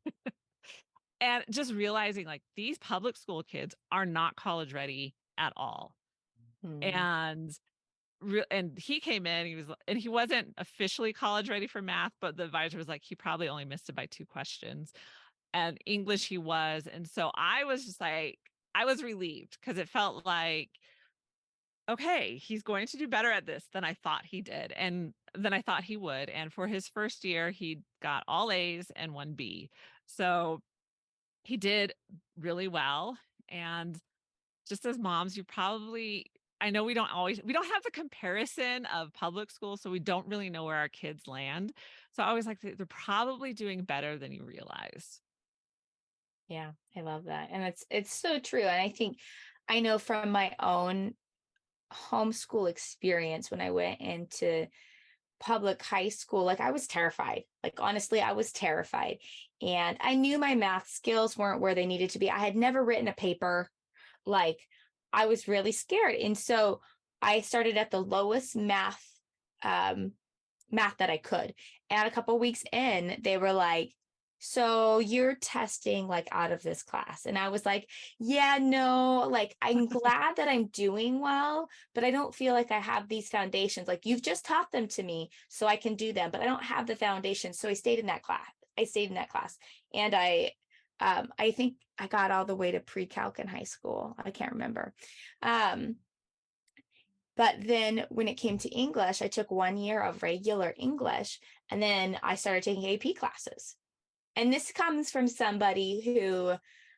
And just realizing like these public school kids are not college ready at all. And he came in, he wasn't officially college ready for math, but the advisor was like, he probably only missed it by 2 questions. And English he was. And so I was just like, I was relieved because it felt like, okay, he's going to do better at this than I thought he did and than I thought he would. And for his first year, he got all A's and 1 B. So he did really well. And just as moms, I know we don't have the comparison of public school, so we don't really know where our kids land. So I always like they're probably doing better than you realize. Yeah, I love that. And it's so true. And I think I know from my own homeschool experience when I went into public high school, like I was terrified. Like honestly, I was terrified. And I knew my math skills weren't where they needed to be. I had never written a paper. Like I was really scared. And so I started at the lowest math that I could. And a couple weeks in, they were like, so you're testing like out of this class. And I was like, yeah, no, like I'm glad that I'm doing well, but I don't feel like I have these foundations. Like you've just taught them to me so I can do them, but I don't have the foundation. So I stayed in that class. And I think I got all the way to pre-calc in high school. I can't remember. But then when it came to English, I took 1 year of regular English, and then I started taking AP classes. And this comes from somebody who,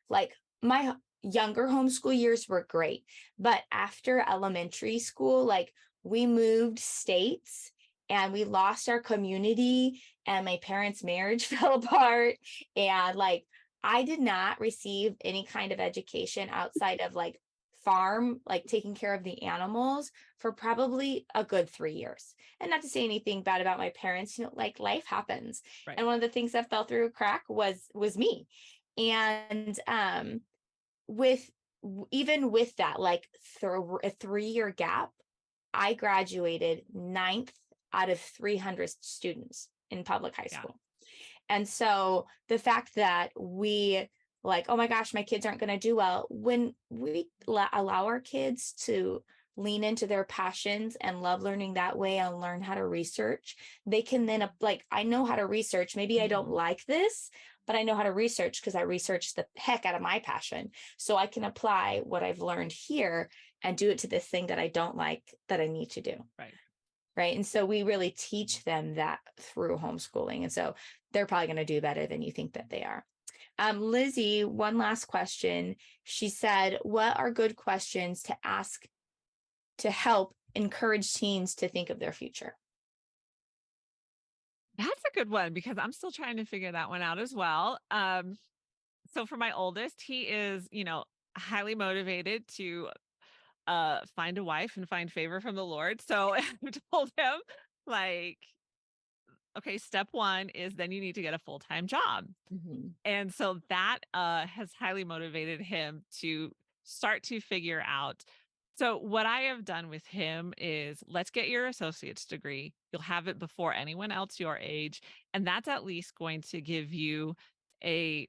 like, my younger homeschool years were great, but after elementary school, like, we moved states and we lost our community, and my parents' marriage fell apart. And like, I did not receive any kind of education outside of like farm, like taking care of the animals for probably a good 3 years. And not to say anything bad about my parents, like life happens. Right. And one of the things that fell through a crack was me. And even with that, like a 3-year gap, I graduated 9th out of 300 students in public high school. And so the fact that we like, oh my gosh, my kids aren't going to do well, when we allow our kids to lean into their passions and love learning that way and learn how to research, they can then like, I know how to research. Maybe I don't like this, but I know how to research because I researched the heck out of my passion. So I can apply what I've learned here and do it to this thing that I don't like, that I need to do. Right. And so we really teach them that through homeschooling. And so they're probably going to do better than you think that they are. Lizzie, one last question. She said, what are good questions to ask to help encourage teens to think of their future? That's a good one because I'm still trying to figure that one out as well. So for my oldest, he is, highly motivated to find a wife and find favor from the Lord. So I told him, like, okay, step 1 is then you need to get a full-time job. And so that has highly motivated him to start to figure out. So what I have done with him is, let's get your associate's degree. You'll have it before anyone else your age. And that's at least going to give you a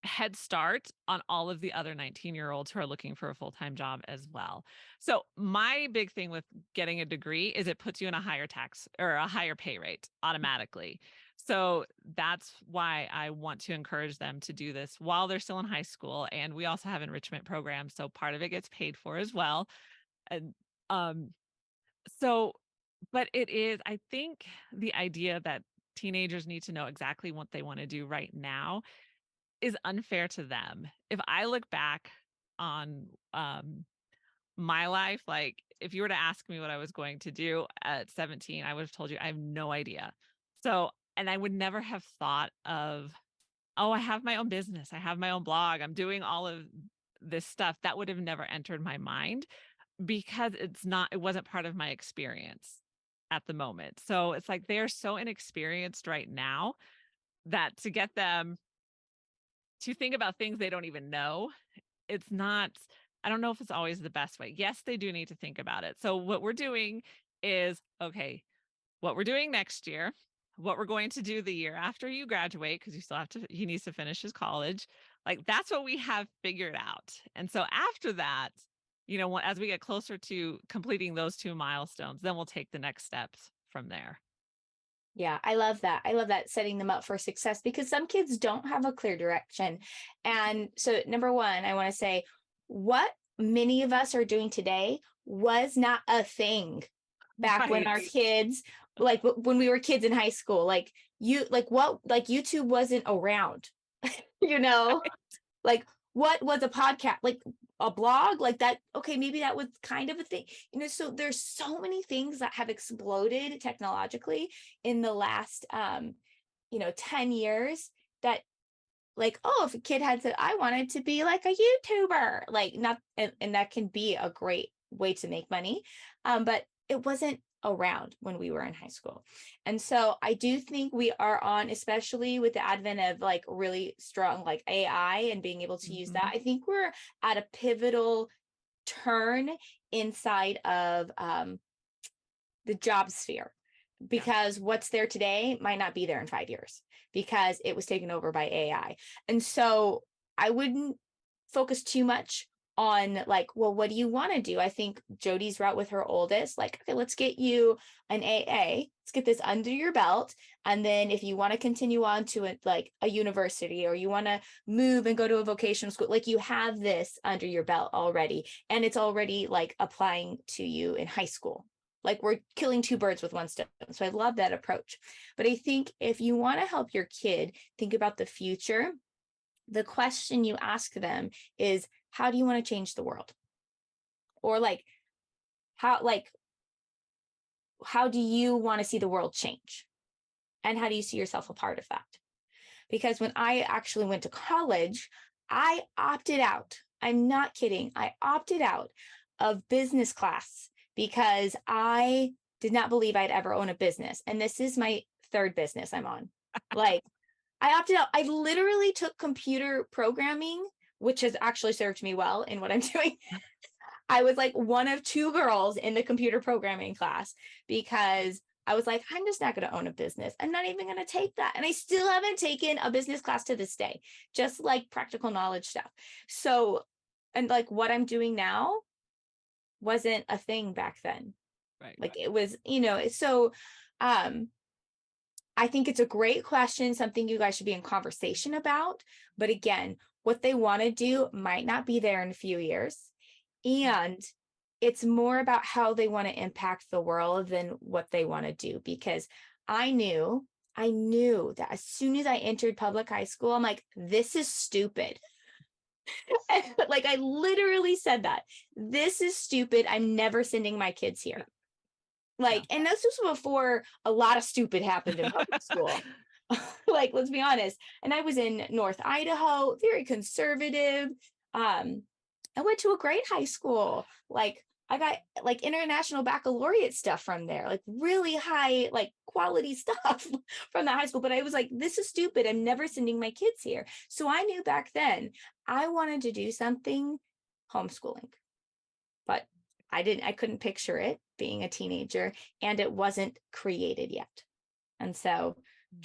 head start on all of the other 19-year-olds who are looking for a full-time job as well. So my big thing with getting a degree is it puts you in a higher tax or a higher pay rate automatically. So that's why I want to encourage them to do this while they're still in high school. And we also have enrichment programs, so part of it gets paid for as well. And but it is, I think, the idea that teenagers need to know exactly what they want to do right now is unfair to them. If I look back on my life, like if you were to ask me what I was going to do at 17, I would have told you I have no idea. So, and I would never have thought of, oh, I have my own business, I have my own blog, I'm doing all of this stuff. That would have never entered my mind because it wasn't part of my experience at the moment. So it's like they're so inexperienced right now that to get them to think about things they don't even know, it's not, I don't know if it's always the best way. Yes, they do need to think about it. So what we're doing is, okay, what we're doing next year, what we're going to do the year after you graduate, because he needs to finish his college. Like that's what we have figured out. And so after that, you know, as we get closer to completing those 2 milestones, then we'll take the next steps from there. Yeah, I love that. I love that, setting them up for success, because some kids don't have a clear direction. And so, number one, I want to say what many of us are doing today was not a thing back when our Right. kids, like when we were kids in high school, like YouTube wasn't around, you know, like what was a podcast, like a blog, like that. Okay, maybe that was kind of a thing, you know. So there's so many things that have exploded technologically in the last 10 years, that like, oh, if a kid had said, I wanted to be like a YouTuber, like, not, and that can be a great way to make money, but it wasn't around when we were in high school. And so I do think we are on, especially with the advent of like really strong like AI and being able to use that, I think we're at a pivotal turn inside of the job sphere, because what's there today might not be there in 5 years because it was taken over by AI. And so I wouldn't focus too much on like, well, what do you want to do? I think Jodie's route with her oldest, like, okay, let's get you an AA, let's get this under your belt. And then if you want to continue on to like a university, or you want to move and go to a vocational school, like you have this under your belt already. And it's already like applying to you in high school. Like we're killing two birds with one stone. So I love that approach. But I think if you want to help your kid think about the future, the question you ask them is, how do you want to change the world? Or how do you want to see the world change? And how do you see yourself a part of that? Because when I actually went to college, I opted out. I'm not kidding. I opted out of business class because I did not believe I'd ever own a business. And this is my third business I'm on. Like, I opted out. I literally took computer programming, which has actually served me well in what I'm doing. I was like one of two girls in the computer programming class because I was like, I'm just not going to own a business. I'm not even going to take that. And I still haven't taken a business class to this day, just like practical knowledge stuff. So, and like what I'm doing now wasn't a thing back then. Right. Like it was, so I think it's a great question, something you guys should be in conversation about. But again, what they want to do might not be there in a few years. And it's more about how they want to impact the world than what they want to do. Because I knew that as soon as I entered public high school, I'm like, this is stupid. Like I literally said that. This is stupid. I'm never sending my kids here. Like, and this was before a lot of stupid happened in public school. Like, let's be honest. And I was in North Idaho, very conservative. I went to a great high school. Like, I got like international baccalaureate stuff from there, like really high, like quality stuff from that high school. But I was like, this is stupid. I'm never sending my kids here. So I knew back then I wanted to do something homeschooling, but I couldn't picture it being a teenager, and it wasn't created yet. And so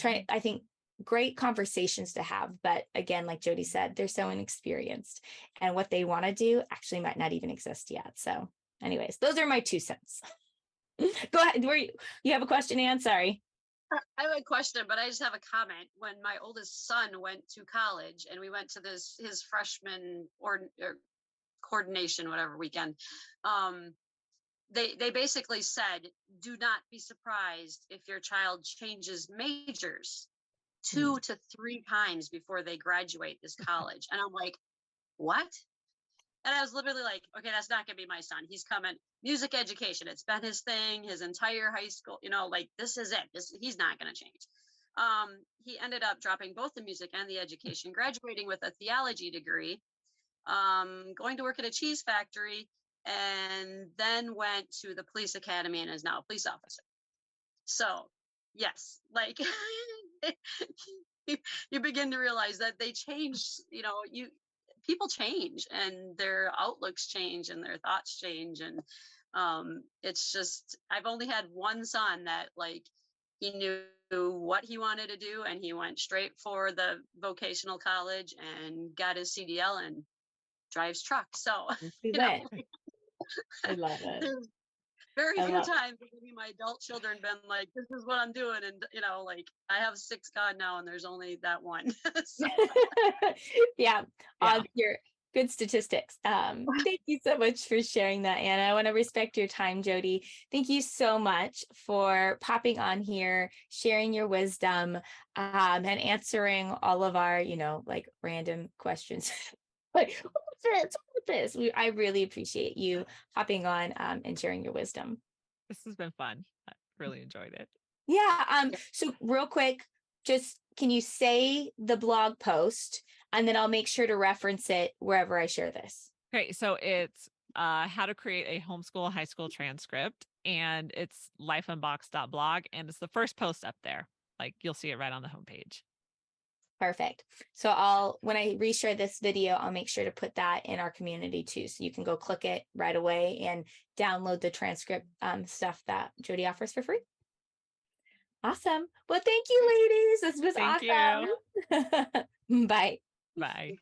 I think great conversations to have. But again, like Jody said, they're so inexperienced, and what they want to do actually might not even exist yet. So anyways, those are my 2 cents. Go ahead. You have a question, Ann? Sorry. I have a question, but I just have a comment. When my oldest son went to college and we went to his freshman or coordination, whatever weekend, they basically said, do not be surprised if your child changes majors 2 to 3 times before they graduate this college. And I'm like, what? And I was literally like, okay, that's not going to be my son. He's coming music education. It's been his thing, his entire high school, like, this is it. He's not going to change. He ended up dropping both the music and the education, graduating with a theology degree, going to work at a cheese factory, and then went to the police academy and is now a police officer. So yes, like you begin to realize that they change, people change and their outlooks change and their thoughts change. And it's just, I've only had one son that like, he knew what he wanted to do and he went straight for the vocational college and got his CDL and drives truck. So, I love it. There's very I few love times that maybe my adult children been like, this is what I'm doing. And, you know, like I have 6 gone now and there's only that one. So, Yeah, Yeah. your good statistics. Thank you so much for sharing that, Anna. I want to respect your time, Jody. Thank you so much for popping on here, sharing your wisdom, and answering all of our, like random questions. Like, what's this? What's this? I really appreciate you hopping on and sharing your wisdom. This has been fun. I really enjoyed it. Yeah. So real quick, just can you say the blog post and then I'll make sure to reference it wherever I share this. Okay, so it's how to create a homeschool high school transcript, and it's lifeunboxed.blog, and it's the first post up there. Like you'll see it right on the homepage. Perfect. So when I reshare this video, I'll make sure to put that in our community too. So you can go click it right away and download the transcript stuff that Jody offers for free. Awesome. Well, thank you, ladies. This was Thank awesome. you. Bye. Bye.